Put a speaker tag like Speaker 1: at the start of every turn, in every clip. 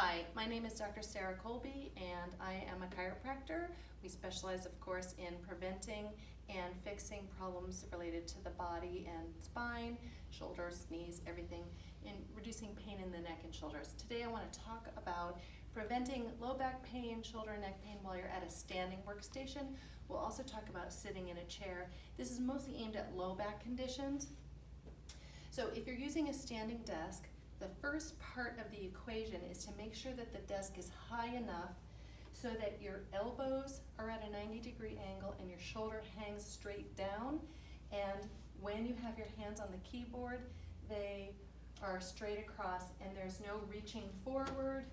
Speaker 1: Hi, my name is Dr. Sarah Colby and I am a chiropractor. We specialize, of course, in preventing and fixing problems related to the body and spine, shoulders, knees, everything, and reducing pain in the neck and shoulders. Today I want to talk about preventing low back pain, shoulder and neck pain while you're at a standing workstation. We'll also talk about sitting in a chair. This is mostly aimed at low back conditions. So if you're using a standing desk, the first part of the equation is to make sure that the desk is high enough so that your elbows are at a 90-degree angle and your shoulder hangs straight down. And when you have your hands on the keyboard, they are straight across and there's no reaching forward.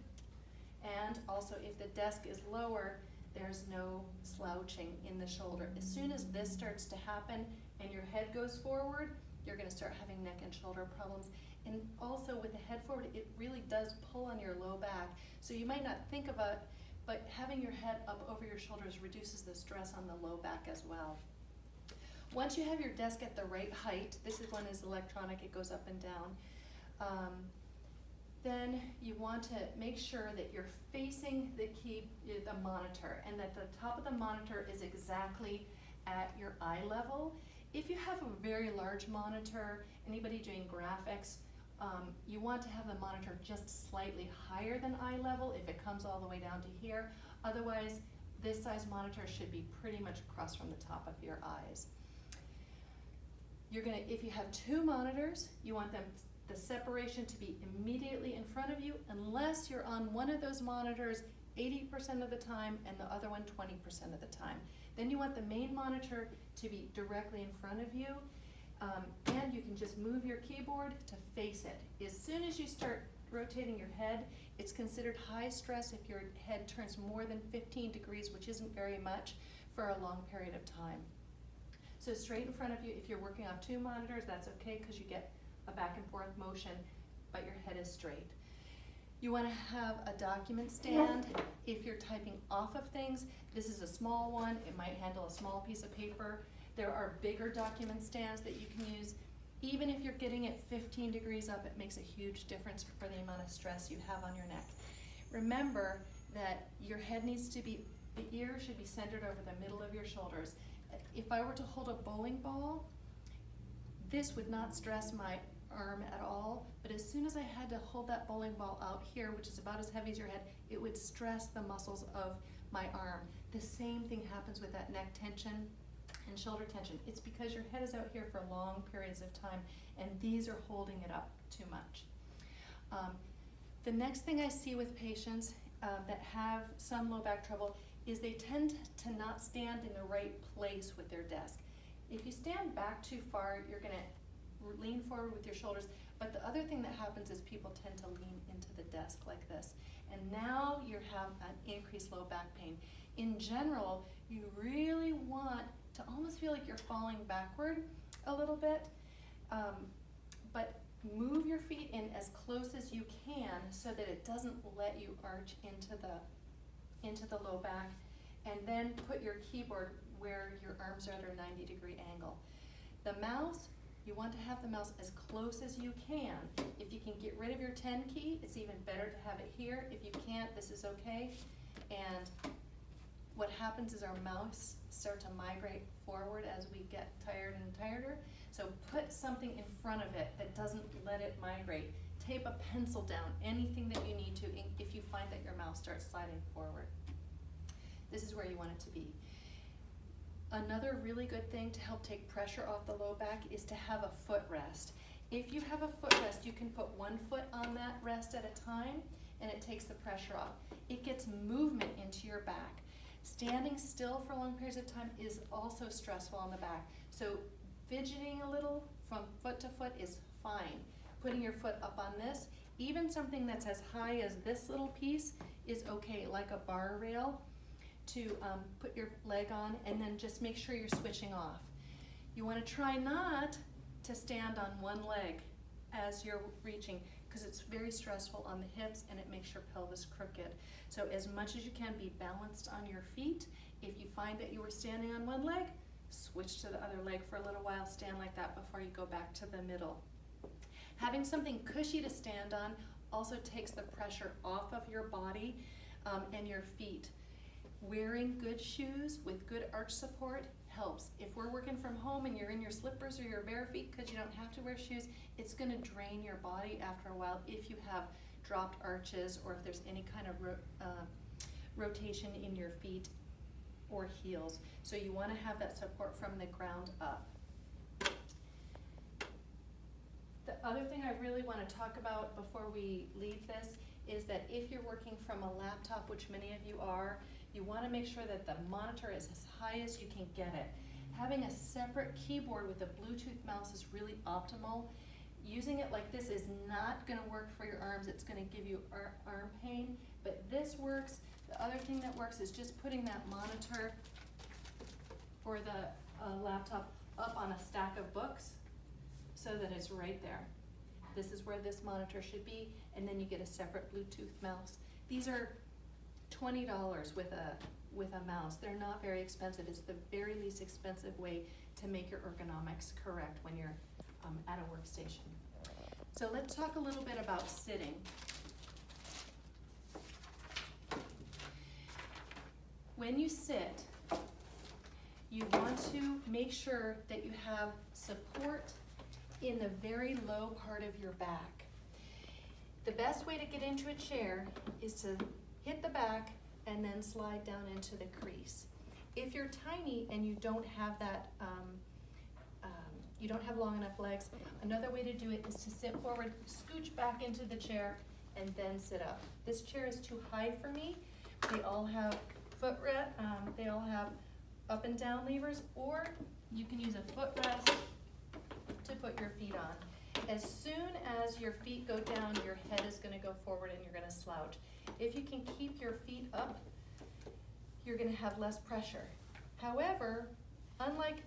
Speaker 1: And also if the desk is lower, there's no slouching in the shoulder. As soon as this starts to happen and your head goes forward, you're going to start having neck and shoulder problems. And also with the head forward, it really does pull on your low back. So you might not think of it, but having your head up over your shoulders reduces the stress on the low back as well. Once you have your desk at the right height, this one is electronic, it goes up and down, then you want to make sure that you're facing the monitor and that the top of the monitor is exactly at your eye level. If you have a very large monitor, anybody doing graphics, you want to have the monitor just slightly higher than eye level if it comes all the way down to here. Otherwise, this size monitor should be pretty much across from the top of your eyes. If you have two monitors, you want the separation to be immediately in front of you unless you're on one of those monitors 80% of the time and the other one 20% of the time. Then you want the main monitor to be directly in front of you, and you can just move your keyboard to face it. As soon as you start rotating your head, it's considered high stress if your head turns more than 15 degrees, which isn't very much, for a long period of time. So straight in front of you, if you're working off two monitors, that's okay because you get a back and forth motion, but your head is straight. You want to have a document stand. If you're typing off of things, this is a small one. It might handle a small piece of paper. There are bigger document stands that you can use. Even if you're getting it 15 degrees up, it makes a huge difference for the amount of stress you have on your neck. Remember that your head needs to be, the ear should be centered over the middle of your shoulders. If I were to hold a bowling ball, this would not stress my arm at all, but as soon as I had to hold that bowling ball out here, which is about as heavy as your head, it would stress the muscles of my arm. The same thing happens with that neck tension and shoulder tension. It's because your head is out here for long periods of time and these are holding it up too much. The next thing I see with patients that have some low back trouble is they tend to not stand in the right place with their desk. If you stand back too far, you're going to lean forward with your shoulders, but the other thing that happens is people tend to lean into the desk like this, and now you have an increased low back pain. In general, you really want to almost feel like you're falling backward a little bit, but move your feet in as close as you can so that it doesn't let you arch into the low back, and then put your keyboard where your arms are at a 90-degree angle. The mouse, you want to have the mouse as close as you can. If you can get rid of your 10 key, it's even better to have it here. If you can't, this is okay. And what happens is our mouse start to migrate forward as we get tired and tireder. So put something in front of it that doesn't let it migrate. Tape a pencil down, anything that you need to if you find that your mouse starts sliding forward. This is where you want it to be. Another really good thing to help take pressure off the low back is to have a footrest. If you have a footrest, you can put one foot on that rest at a time and it takes the pressure off. It gets movement into your back. Standing still for long periods of time is also stressful on the back. So fidgeting a little from foot to foot is fine. Putting your foot up on this, even something that's as high as this little piece is okay, like a bar rail, to put your leg on, and then just make sure you're switching off. You want to try not to stand on one leg as you're reaching because it's very stressful on the hips and it makes your pelvis crooked. So as much as you can, be balanced on your feet. If you find that you were standing on one leg, switch to the other leg for a little while, stand like that before you go back to the middle. Having something cushy to stand on also takes the pressure off of your body and your feet. Wearing good shoes with good arch support helps. If we're working from home and you're in your slippers or your bare feet because you don't have to wear shoes, it's going to drain your body after a while if you have dropped arches or if there's any kind of rotation in your feet or heels. So you want to have that support from the ground up. The other thing I really want to talk about before we leave this is that if you're working from a laptop, which many of you are, you want to make sure that the monitor is as high as you can get it. Having a separate keyboard with a Bluetooth mouse is really optimal. Using it like this is not going to work for your arms. It's going to give you arm pain, but this works. The other thing that works is just putting that monitor or the laptop up on a stack of books so that it's right there. This is where this monitor should be, and then you get a separate Bluetooth mouse. These are $20 with a mouse. They're not very expensive. It's the very least expensive way to make your ergonomics correct when you're at a workstation. So let's talk a little bit about sitting. When you sit, you want to make sure that you have support in the very low part of your back. The best way to get into a chair is to hit the back and then slide down into the crease. If you're tiny and you don't have that, you don't have long enough legs, another way to do it is to sit forward, scooch back into the chair, and then sit up. This chair is too high for me. They all have they all have up and down levers, or you can use a footrest to put your feet on. As soon as your feet go down, your head is going to go forward and you're going to slouch. If you can keep your feet up, you're going to have less pressure. However, unlike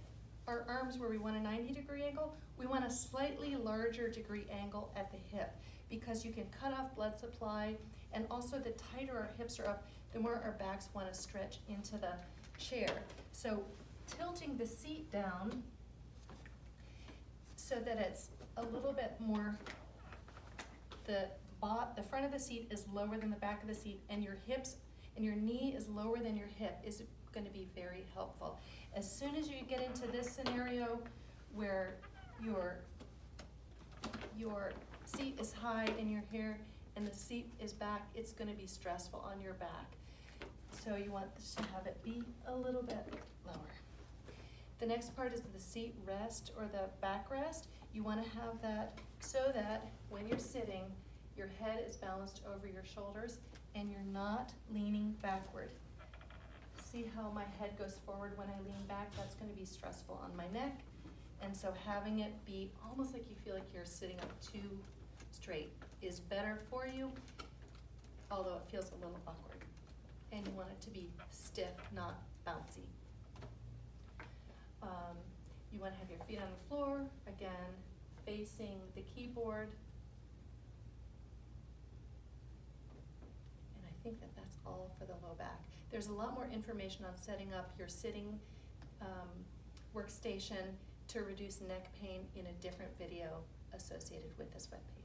Speaker 1: our arms where we want a 90-degree angle, we want a slightly larger degree angle at the hip because you can cut off blood supply, and also the tighter our hips are up, the more our backs want to stretch into the chair. So tilting the seat down so that it's a little bit more, the front of the seat is lower than the back of the seat, and your hips and your knee is lower than your hip is going to be very helpful. As soon as you get into this scenario where your seat is high in your hair and the seat is back, it's going to be stressful on your back. So you want this to have it be a little bit lower. The next part is the seat rest or the backrest. You want to have that so that when you're sitting, your head is balanced over your shoulders and you're not leaning backward. See how my head goes forward when I lean back? That's going to be stressful on my neck. And so having it be almost like you feel like you're sitting up too straight is better for you, although it feels a little awkward. And you want it to be stiff, not bouncy. You want to have your feet on the floor, again, facing the keyboard. And I think that that's all for the low back. There's a lot more information on setting up your sitting workstation to reduce neck pain in a different video associated with this webpage.